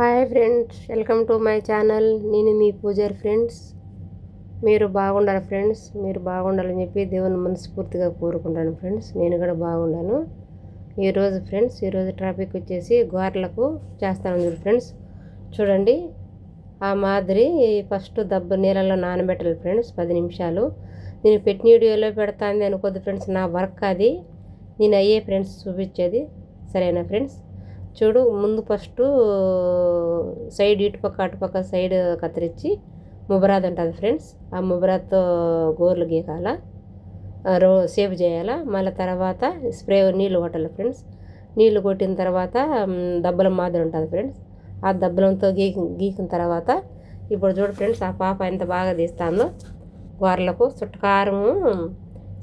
Hi friends, welcome to my channel. నేను మీ పూజారి friends. మీరు బాగుండాలి ఫ్రెండ్స్. మీరు బాగుండాలని చెప్పి దేవుని మనస్ఫూర్తిగా కోరుకుంటాను ఫ్రెండ్స్. నేను కూడా బాగుండాను. ఈరోజు ట్రాఫిక్ వచ్చేసి గోర్లకు చేస్తాను ఫ్రెండ్స్. చూడండి, ఆ మాదిరి ఫస్ట్ నీళ్ళలో నానబెట్టాలి ఫ్రెండ్స్ 10 నిమిషాలు. నేను పెట్టిన వీడియోలో పెడతాను అనుకోద్దు ఫ్రెండ్స్, నా వర్క్ అది. నేను అయ్యే ఫ్రెండ్స్ చూపించేది, సరేనా ఫ్రెండ్స్? చూడు, ముందు ఫస్ట్ సైడ్ ఇటుపక్క అటుపక్క సైడ్ కత్తిరించి ముబరాద్ ఉంటుంది ఫ్రెండ్స్. ఆ ముబరాద్తో గోర్లు గీకాల, సేవ్ చేయాలా. మళ్ళీ తర్వాత స్ప్రే నీళ్ళు కొట్టాలి ఫ్రెండ్స్. నీళ్ళు కొట్టిన తర్వాత దబ్బలం మాదిరి ఉంటుంది ఫ్రెండ్స్. ఆ దబ్బలంతో గీకిన తర్వాత ఇప్పుడు చూడు ఫ్రెండ్స్, ఆ పాప ఎంత బాగా తీస్తుందో గోర్లకు. చుట్టకారము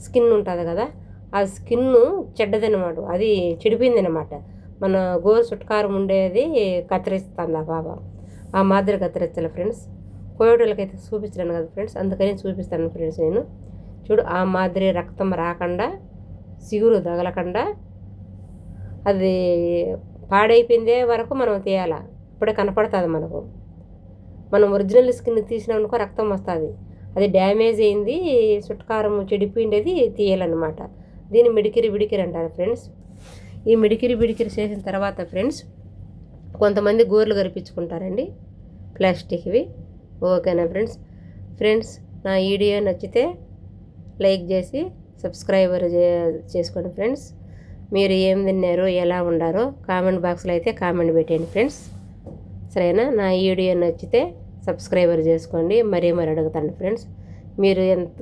స్కిన్ ఉంటుంది కదా, ఆ స్కిన్ చెడ్డదనమాట, అది చెడిపోయిందనమాట. మన గోరు చుట్టకారం ఉండేది కత్తిరిస్తుంది ఆ పాప. ఆ మాదిరి కత్తిరించాలి ఫ్రెండ్స్. కోయటోళ్ళకైతే చూపించలేను కదా ఫ్రెండ్స్, అందుకని చూపిస్తాను ఫ్రెండ్స్ నేను. చూడు, ఆ మాదిరి రక్తం రాకుండా, సిగురు తగలకుండా, అది పాడైపోయిందే వరకు మనం తీయాలి. ఇప్పుడే కనపడుతుంది మనకు. మనం ఒరిజినల్ స్కిన్ తీసినామనుకో రక్తం వస్తుంది. అది డ్యామేజ్ అయింది, చుట్టకారం చెడిపోయిండేది తీయాలన్నమాట. దీన్ని మిడికిరి అంటారు ఫ్రెండ్స్. ఈ మిడికిరి చేసిన తర్వాత ఫ్రెండ్స్, కొంతమంది గోర్లు కరిపించుకుంటారండి ప్లాస్టిక్వి. ఓకేనా ఫ్రెండ్స్? నా వీడియో నచ్చితే లైక్ చేసి సబ్స్క్రైబర్ చేసుకోండి ఫ్రెండ్స్. మీరు ఏం తిన్నారు, ఎలా ఉండారో కామెంట్ బాక్స్లో అయితే కామెంట్ పెట్టండి ఫ్రెండ్స్, సరేనా? నా వీడియో నచ్చితే సబ్స్క్రైబర్ చేసుకోండి. మరీ అడుగుతాను ఫ్రెండ్స్.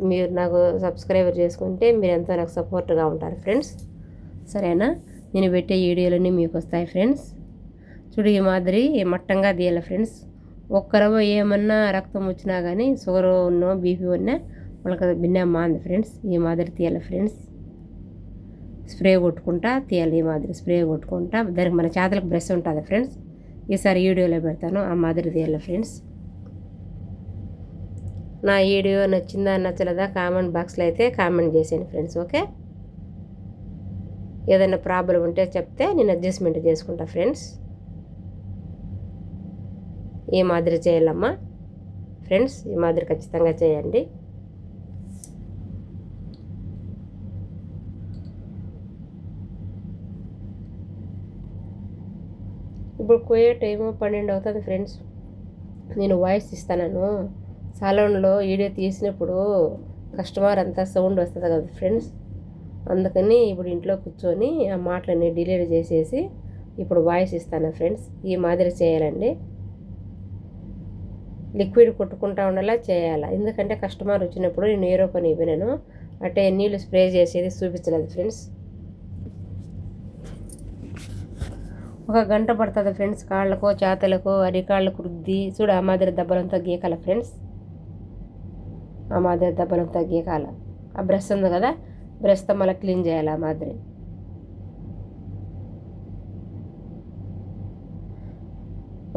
మీరు నాకు సబ్స్క్రైబర్ చేసుకుంటే మీరు ఎంతో నాకు సపోర్ట్గా ఉంటారు ఫ్రెండ్స్, సరేనా? నేను పెట్టే వీడియోలన్నీ మీకు వస్తాయి ఫ్రెండ్స్. చూడు, ఈ మాదిరి మట్టంగా తీయాలి ఫ్రెండ్స్. ఒక్కరవ ఏమన్నా రక్తం వచ్చినా కానీ, షుగర్ ఉన్నో బీపీ ఉన్నా వాళ్ళకి భిన్న మాంది ఫ్రెండ్స్. ఈ మాదిరి తీయాలి ఫ్రెండ్స్. స్ప్రే కొట్టుకుంటా తీయాలి. ఈ మాదిరి స్ప్రే కొట్టుకుంటా, దానికి మన చేతులకు బ్రష్ ఉంటుంది ఫ్రెండ్స్. ఈసారి వీడియోలో పెడతాను, ఆ మాదిరి తీయాలి ఫ్రెండ్స్. నా వీడియో నచ్చిందా నచ్చలేదా కామెంట్ బాక్స్లో అయితే కామెంట్ చేసేయండి ఫ్రెండ్స్, ఓకే? ఏదైనా ప్రాబ్లం ఉంటే చెప్తే నేను అడ్జస్ట్మెంట్ చేసుకుంటా ఫ్రెండ్స్. ఈ మాదిరి చేయాలమ్మా ఫ్రెండ్స్, ఈ మాదిరి ఖచ్చితంగా చేయండి. ఇప్పుడు కోయే టైము 12 అవుతుంది ఫ్రెండ్స్. నేను వాయిస్ ఇస్తాను. సాలూన్లో వీడియో తీసినప్పుడు కస్టమర్ అంతా సౌండ్ వస్తుంది కదా ఫ్రెండ్స్, అందుకని ఇప్పుడు ఇంట్లో కూర్చొని ఆ మాటలన్నీ డిలీట్ చేసేసి ఇప్పుడు వాయిస్ ఇస్తాను ఫ్రెండ్స్. ఈ మాదిరి చేయాలండి. లిక్విడ్ కొట్టుకుంటా ఉండాలా చేయాలా, ఎందుకంటే కస్టమర్ వచ్చినప్పుడు నేను ఏరో పని ఇవ్వను, అంటే నీళ్ళు స్ప్రే చేసేది చూపించలేదు ఫ్రెండ్స్. 1 గంట పడుతుంది ఫ్రెండ్స్. కాళ్ళకో చేతలకో అరికాళ్ళకు రుద్ది చూడు, ఆ మాదిరి దెబ్బలంతా గీకాల ఫ్రెండ్స్. ఆ మాదిరి దెబ్బలంతా గీకాల. ఆ బ్రష్ ఉంది కదా, బ్రష్తో మళ్ళీ క్లీన్ చేయాలి ఆ మాదిరి.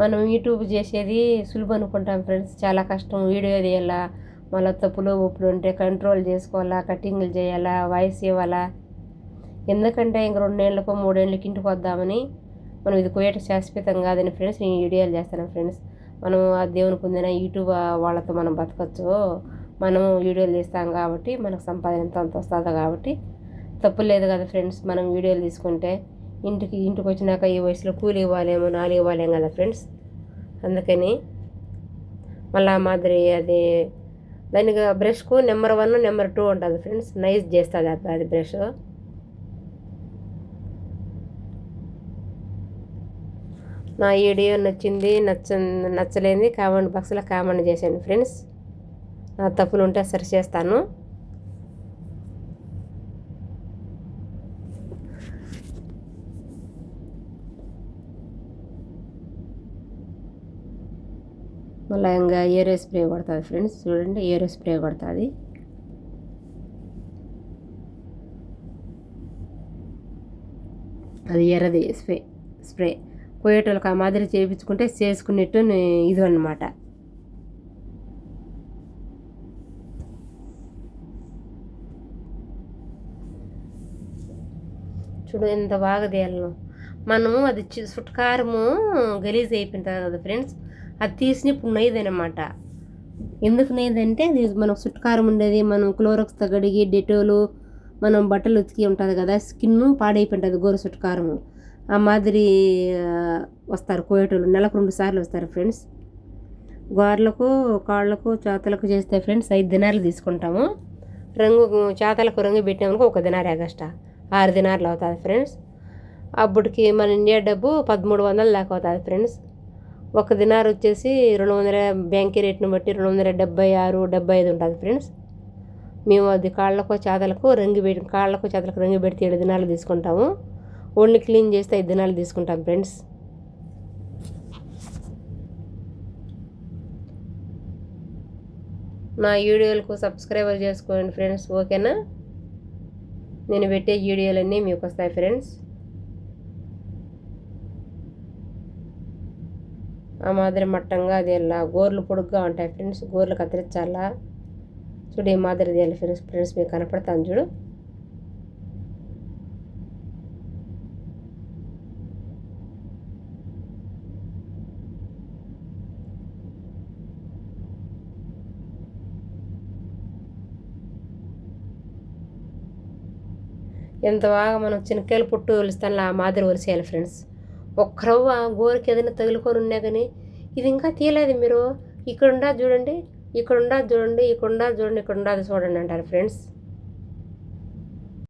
మనం యూట్యూబ్ చేసేది సులువు అనుకుంటాం ఫ్రెండ్స్, చాలా కష్టం. వీడియో తీయాలా, మళ్ళీ తప్పులు ఉప్పులు ఉంటే కంట్రోల్ చేసుకోవాలా, కటింగ్లు చేయాలా, వాయిస్ ఇవ్వాలా. ఎందుకంటే ఇంక 2 ఏళ్ళకో 3 ఏళ్ళకి ఇంటికి వద్దామని మనం ఇది కోయట శాశ్వతం కాదని ఫ్రెండ్స్ నేను వీడియోలు చేస్తాను ఫ్రెండ్స్. మనం ఆ దేవుని పొందిన యూట్యూబ్ వాళ్ళతో మనం బతకచ్చు. మనం వీడియోలు తీస్తాం కాబట్టి మనకు సంపాదన అంత వస్తుంది కాబట్టి తప్పు లేదు కదా ఫ్రెండ్స్. మనం వీడియోలు తీసుకుంటే ఇంటికి వచ్చినాక ఈ వయసులో కూలి ఇవ్వాలేమో, 4 ఇవ్వాలేం కదా ఫ్రెండ్స్. అందుకని మళ్ళీ మాదిరి అది దానికి బ్రష్కు నెంబర్ 1 నెంబర్ 2 ఉంటుంది ఫ్రెండ్స్. నైస్ చేస్తుంది అది బ్రష్. నా వీడియో నచ్చలేని కామెంట్ బాక్స్లో కామెంట్ చేశాను ఫ్రెండ్స్. నా తప్పులు ఉంటే సరి చేస్తాను. మళ్ళీ ఇంకా ఏరో స్ప్రే కొడుతుంది ఫ్రెండ్స్. చూడండి, ఏరో స్ప్రే కొడుతుంది. అది ఎర్రది స్ప్రే కోయేటోళ్ళకి ఆ మాదిరి చేయించుకుంటే చేసుకున్నట్టు ఇది అన్నమాట. చూడు ఎంత బాగా తీయాలను. మనము అది సుట్కారము గలీజ్ అయిపోయింటుంది కదా ఫ్రెండ్స్, అది తీసినప్పుడు నయ్యదనమాట. ఎందుకు నయ్యదంటే అది మనకు సుట్కారం ఉండేది, మనం క్లోరోక్స్తో కడిగి డెటోలు మనం బట్టలు ఉతికి ఉంటుంది కదా, స్కిన్ పాడైపోయింటుంది గోరు సుట్కారము. ఆ మాదిరి వస్తారు కోయేటోళ్ళు, నెలకు 2 సార్లు వస్తారు ఫ్రెండ్స్. గోర్లకు కాళ్ళకు చేతలకు చేస్తే ఫ్రెండ్స్ 5 దినాలు తీసుకుంటాము. చేతలకు రంగు పెట్టినామనుకో 1 దినారు ఎగస్ట్రా 6 దినార్లు అవుతుంది ఫ్రెండ్స్. అప్పటికి మన ఇండియా డబ్బు 1300 దాకా అవుతుంది ఫ్రెండ్స్. 1 దినార్ వచ్చేసి 200 బ్యాంకీ రేట్ని బట్టి 276, 75 ఉంటుంది ఫ్రెండ్స్. మేము అది కాళ్ళకు చేతలకు రంగు పెడితే 7 దినాలు తీసుకుంటాము. ఒళ్ళు క్లీన్ చేస్తే 5 దినాలు తీసుకుంటాం ఫ్రెండ్స్. నా వీడియోలకు సబ్స్క్రైబర్ చేసుకోండి ఫ్రెండ్స్, ఓకేనా? నేను పెట్టే వీడియోలన్నీ మీకు వస్తాయి ఫ్రెండ్స్. ఆ మాదిరి మట్టంగా అది ఎలా గోర్లు పొడుగ్గా ఉంటాయి ఫ్రెండ్స్, గోర్లు కత్తిరించాలా. చూడు ఈ మాదిరి తీయాలి ఫ్రెండ్స్, మీకు కనపడతాను చూడు. ఎంత బాగా మనం చిన్నకాయలు పుట్టు ఒలుస్తాను ఆ మాదిరి ఒలిసేయాలి ఫ్రెండ్స్. ఒక్క రవ్వ గోరుకి ఏదైనా తగులుకొని ఉన్నా కానీ ఇది ఇంకా తీయలేదు మీరు, ఇక్కడ ఉండదు చూడండి, ఇక్కడ ఉండదు చూడండి, ఇక్కడ ఉండదు చూడండి, ఇక్కడ ఉండదు చూడండి అంటారు ఫ్రెండ్స్.